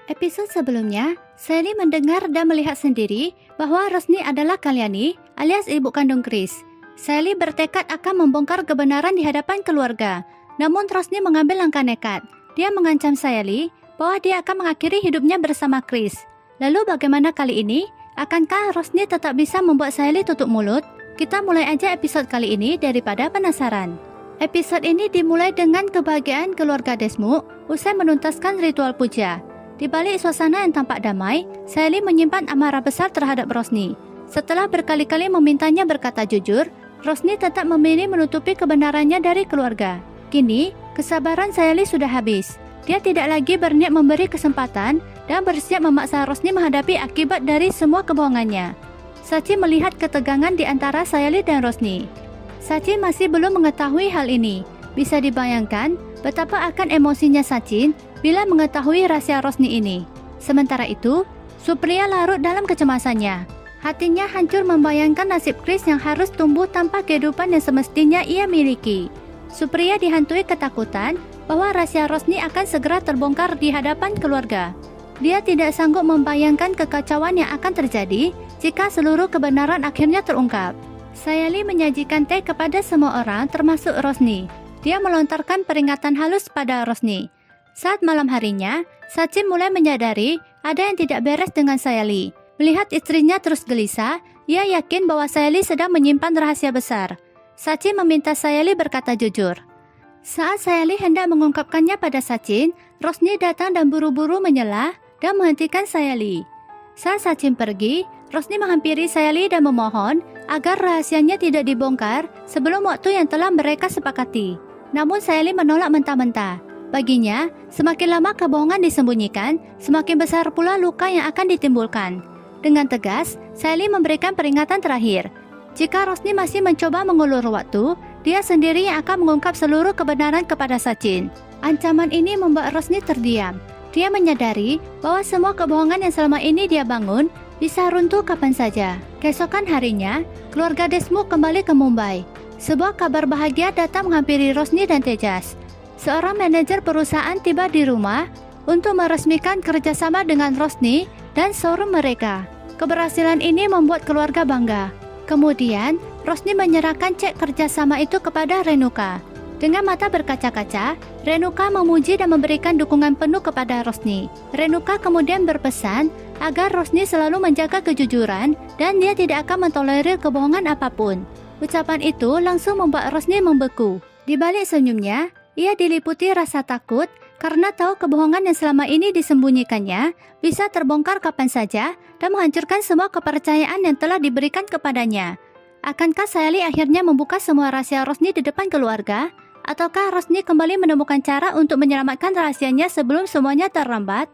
Episode sebelumnya, Sally mendengar dan melihat sendiri bahwa Rosny adalah Kalyani alias ibu kandung Chris. Sally bertekad akan membongkar kebenaran di hadapan keluarga. Namun Rosny mengambil langkah nekat. Dia mengancam Sally bahwa dia akan mengakhiri hidupnya bersama Chris. Lalu bagaimana kali ini? Akankah Rosny tetap bisa membuat Sally tutup mulut? Kita mulai aja episode kali ini daripada penasaran. Episode ini dimulai dengan kebahagiaan keluarga Desmond usai menuntaskan ritual puja. Di balik suasana yang tampak damai, Sally menyimpan amarah besar terhadap Rosny. Setelah berkali-kali memintanya berkata jujur, Rosny tetap memilih menutupi kebenarannya dari keluarga. Kini, kesabaran Sally sudah habis. Dia tidak lagi berniat memberi kesempatan dan bersiap memaksa Rosny menghadapi akibat dari semua kebohongannya. Sachi melihat ketegangan di antara Sally dan Rosny. Sachi masih belum mengetahui hal ini. Bisa dibayangkan betapa akan emosinya Sachin bila mengetahui rahasia Rosny ini. Sementara itu, Supriya larut dalam kecemasannya. Hatinya hancur membayangkan nasib Chris yang harus tumbuh tanpa kehidupan yang semestinya ia miliki. Supriya dihantui ketakutan bahwa rahasia Rosny akan segera terbongkar di hadapan keluarga. Dia tidak sanggup membayangkan kekacauan yang akan terjadi jika seluruh kebenaran akhirnya terungkap. Sally menyajikan teh kepada semua orang termasuk Rosny. Dia melontarkan peringatan halus pada Rosny. Saat malam harinya, Sachin mulai menyadari ada yang tidak beres dengan Sally. Melihat istrinya terus gelisah, ia yakin bahwa Sally sedang menyimpan rahasia besar. Sachin meminta Sally berkata jujur. Saat Sally hendak mengungkapkannya pada Sachin, Rosny datang dan buru-buru menyela dan menghentikan Sally. Saat Sachin pergi, Rosny menghampiri Sally dan memohon agar rahasianya tidak dibongkar sebelum waktu yang telah mereka sepakati. Namun Sally menolak mentah-mentah. Baginya, semakin lama kebohongan disembunyikan, semakin besar pula luka yang akan ditimbulkan. Dengan tegas, Sally memberikan peringatan terakhir. Jika Rosny masih mencoba mengulur waktu, dia sendiri yang akan mengungkap seluruh kebenaran kepada Sachin. Ancaman ini membuat Rosny terdiam. Dia menyadari bahwa semua kebohongan yang selama ini dia bangun bisa runtuh kapan saja. Keesokan harinya, keluarga Desmond kembali ke Mumbai. Sebuah kabar bahagia datang menghampiri Rosny dan Tejas. Seorang manajer perusahaan tiba di rumah untuk meresmikan kerjasama dengan Rosny dan showroom mereka. Keberhasilan ini membuat keluarga bangga. Kemudian, Rosny menyerahkan cek kerjasama itu kepada Renuka. Dengan mata berkaca-kaca, Renuka memuji dan memberikan dukungan penuh kepada Rosny. Renuka kemudian berpesan agar Rosny selalu menjaga kejujuran dan dia tidak akan mentolerir kebohongan apapun. Ucapan itu langsung membuat Rosny membeku. Di balik senyumnya, ia diliputi rasa takut karena tahu kebohongan yang selama ini disembunyikannya bisa terbongkar kapan saja dan menghancurkan semua kepercayaan yang telah diberikan kepadanya. Akankah Sally akhirnya membuka semua rahasia Rosny di depan keluarga? Ataukah Rosny kembali menemukan cara untuk menyelamatkan rahasianya sebelum semuanya terlambat?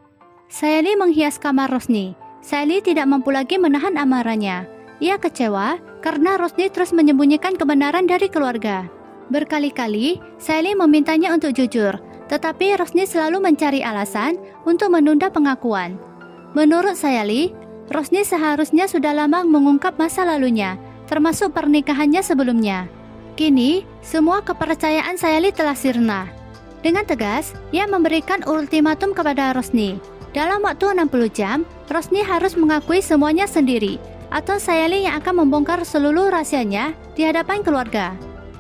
Sally menghias kamar Rosny. Sally tidak mampu lagi menahan amarahnya. Ia kecewa karena Rosny terus menyembunyikan kebenaran dari keluarga. Berkali-kali, Sally memintanya untuk jujur, tetapi Rosny selalu mencari alasan untuk menunda pengakuan. Menurut Sally, Rosny seharusnya sudah lama mengungkap masa lalunya, termasuk pernikahannya sebelumnya. Kini, semua kepercayaan Sally telah sirna. Dengan tegas, ia memberikan ultimatum kepada Rosny. Dalam waktu 60 jam, Rosny harus mengakui semuanya sendiri, atau Sally yang akan membongkar seluruh rahasianya di hadapan keluarga.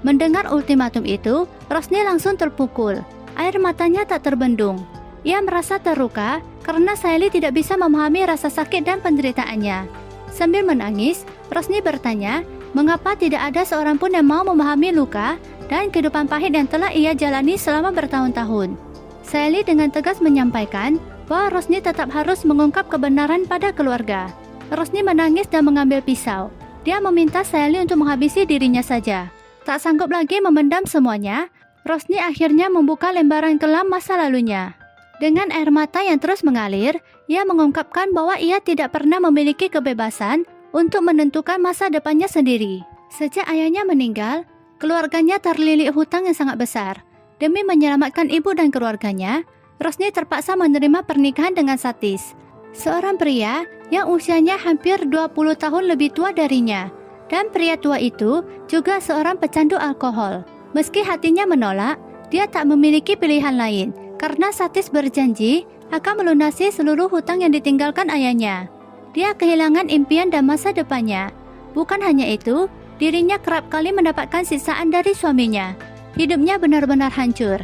Mendengar ultimatum itu, Rosny langsung terpukul. Air matanya tak terbendung. Ia merasa terluka karena Sally tidak bisa memahami rasa sakit dan penderitaannya. Sambil menangis, Rosny bertanya, mengapa tidak ada seorang pun yang mau memahami luka dan kehidupan pahit yang telah ia jalani selama bertahun-tahun. Sally dengan tegas menyampaikan bahwa Rosny tetap harus mengungkap kebenaran pada keluarga. Rosny menangis dan mengambil pisau. Dia meminta Sally untuk menghabisi dirinya saja. Tak sanggup lagi memendam semuanya, Rosny akhirnya membuka lembaran kelam masa lalunya. Dengan air mata yang terus mengalir, ia mengungkapkan bahwa ia tidak pernah memiliki kebebasan untuk menentukan masa depannya sendiri. Sejak ayahnya meninggal, keluarganya terlilit hutang yang sangat besar. Demi menyelamatkan ibu dan keluarganya, Rosny terpaksa menerima pernikahan dengan Satis, seorang pria yang usianya hampir 20 tahun lebih tua darinya. Dan pria tua itu juga seorang pecandu alkohol. Meski hatinya menolak, dia tak memiliki pilihan lain karena Satis berjanji akan melunasi seluruh hutang yang ditinggalkan ayahnya. Dia kehilangan impian dan masa depannya. Bukan hanya itu, dirinya kerap kali mendapatkan siksaan dari suaminya. Hidupnya benar-benar hancur.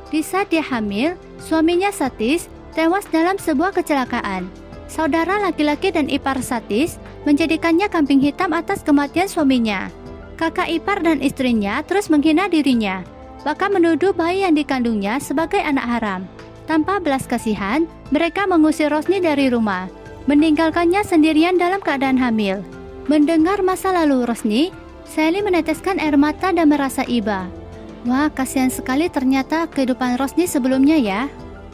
Di saat dia hamil, suaminya Satis tewas dalam sebuah kecelakaan. Saudara laki-laki dan ipar Satis menjadikannya kambing hitam atas kematian suaminya. Kakak ipar dan istrinya terus menghina dirinya, bahkan menuduh bayi yang dikandungnya sebagai anak haram. Tanpa belas kasihan, mereka mengusir Rosni dari rumah, meninggalkannya sendirian dalam keadaan hamil. Mendengar masa lalu Rosni, Sally meneteskan air mata dan merasa iba. Wah, kasihan sekali ternyata kehidupan Rosni sebelumnya ya.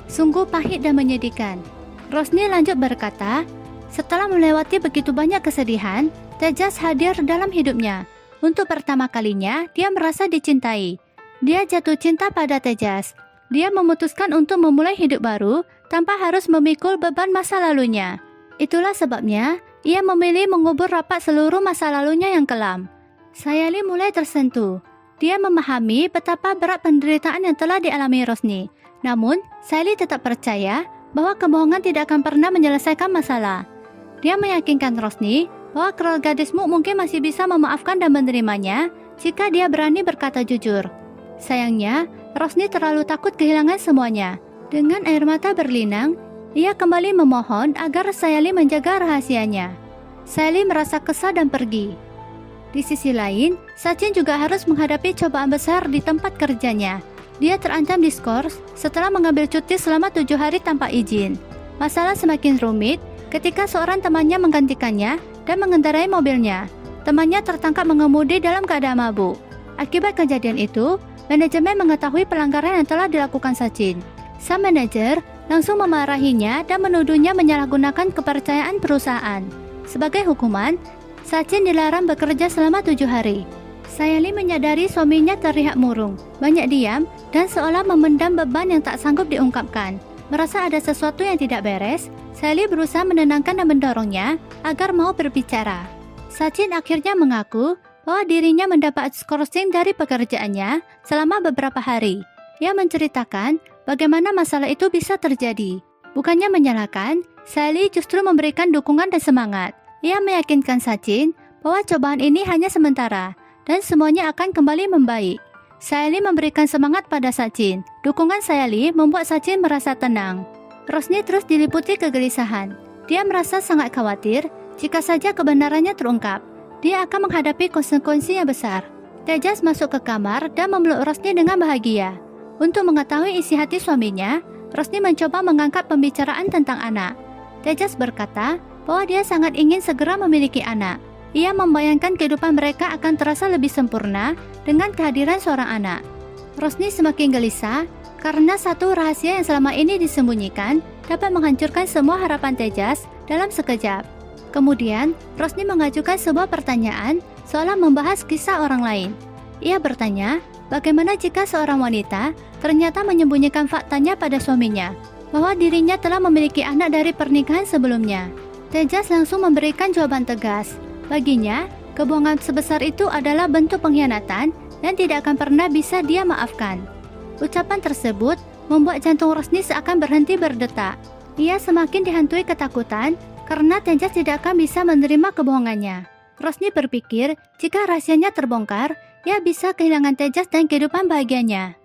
Sungguh pahit dan menyedihkan. Rosni lanjut berkata, setelah melewati begitu banyak kesedihan, Tejas hadir dalam hidupnya. Untuk pertama kalinya, dia merasa dicintai. Dia jatuh cinta pada Tejas. Dia memutuskan untuk memulai hidup baru tanpa harus memikul beban masa lalunya. Itulah sebabnya, ia memilih mengubur rapat seluruh masa lalunya yang kelam. Sayali mulai tersentuh. Dia memahami betapa berat penderitaan yang telah dialami Rosni. Namun, Sally tetap percaya bahwa kebohongan tidak akan pernah menyelesaikan masalah. Dia meyakinkan Rosni bahwa keluarga Desmond mungkin masih bisa memaafkan dan menerimanya jika dia berani berkata jujur. Sayangnya, Rosni terlalu takut kehilangan semuanya. Dengan air mata berlinang, ia kembali memohon agar Sally menjaga rahasianya. Sally merasa kesal dan pergi. Di sisi lain, Sachin juga harus menghadapi cobaan besar di tempat kerjanya. Dia terancam diskors setelah mengambil cuti selama 7 hari tanpa izin. Masalah semakin rumit ketika seorang temannya menggantikannya dan mengendarai mobilnya. Temannya tertangkap mengemudi dalam keadaan mabuk. Akibat kejadian itu, manajemen mengetahui pelanggaran yang telah dilakukan Sachin. Sang manajer langsung memarahinya dan menuduhnya menyalahgunakan kepercayaan perusahaan. Sebagai hukuman, Sachin dilarang bekerja selama 7 hari. Sayali menyadari suaminya terlihat murung, banyak diam, dan seolah memendam beban yang tak sanggup diungkapkan. Merasa ada sesuatu yang tidak beres, Sayali berusaha menenangkan dan mendorongnya agar mau berbicara. Sachin akhirnya mengaku bahwa dirinya mendapat skorsing dari pekerjaannya selama beberapa hari. Ia menceritakan bagaimana masalah itu bisa terjadi. Bukannya menyalahkan, Sayali justru memberikan dukungan dan semangat. Ia meyakinkan Sachin bahwa cobaan ini hanya sementara dan semuanya akan kembali membaik. Sayali memberikan semangat pada Sachin. Dukungan Sayali membuat Sachin merasa tenang. Rosni terus diliputi kegelisahan. Dia merasa sangat khawatir jika saja kebenarannya terungkap. Dia akan menghadapi konsekuensi yang besar. Tejas masuk ke kamar dan memeluk Rosni dengan bahagia. Untuk mengetahui isi hati suaminya, Rosni mencoba mengangkat pembicaraan tentang anak. Tejas berkata bahwa dia sangat ingin segera memiliki anak. Ia membayangkan kehidupan mereka akan terasa lebih sempurna dengan kehadiran seorang anak. Rosni semakin gelisah karena satu rahasia yang selama ini disembunyikan dapat menghancurkan semua harapan Tejas dalam sekejap. Kemudian, Rosni mengajukan sebuah pertanyaan seolah membahas kisah orang lain. Ia bertanya, bagaimana jika seorang wanita ternyata menyembunyikan faktanya pada suaminya, bahwa dirinya telah memiliki anak dari pernikahan sebelumnya. Tejas langsung memberikan jawaban tegas. Baginya, kebohongan sebesar itu adalah bentuk pengkhianatan dan tidak akan pernah bisa dia maafkan. Ucapan tersebut membuat jantung Rosni seakan berhenti berdetak. Ia semakin dihantui ketakutan karena Tejas tidak akan bisa menerima kebohongannya. Rosni berpikir jika rahasianya terbongkar, ia bisa kehilangan Tejas dan kehidupan bahagianya.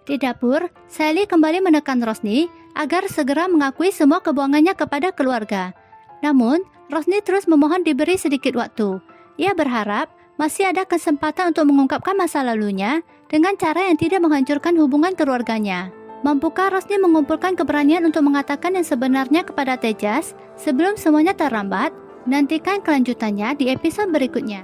Di dapur, Sally kembali menekan Rosni agar segera mengakui semua kebohongannya kepada keluarga. Namun, Rosni terus memohon diberi sedikit waktu. Ia berharap masih ada kesempatan untuk mengungkapkan masa lalunya dengan cara yang tidak menghancurkan hubungan keluarganya. Mampukah Rosni mengumpulkan keberanian untuk mengatakan yang sebenarnya kepada Tejas sebelum semuanya terlambat? Nantikan kelanjutannya di episode berikutnya.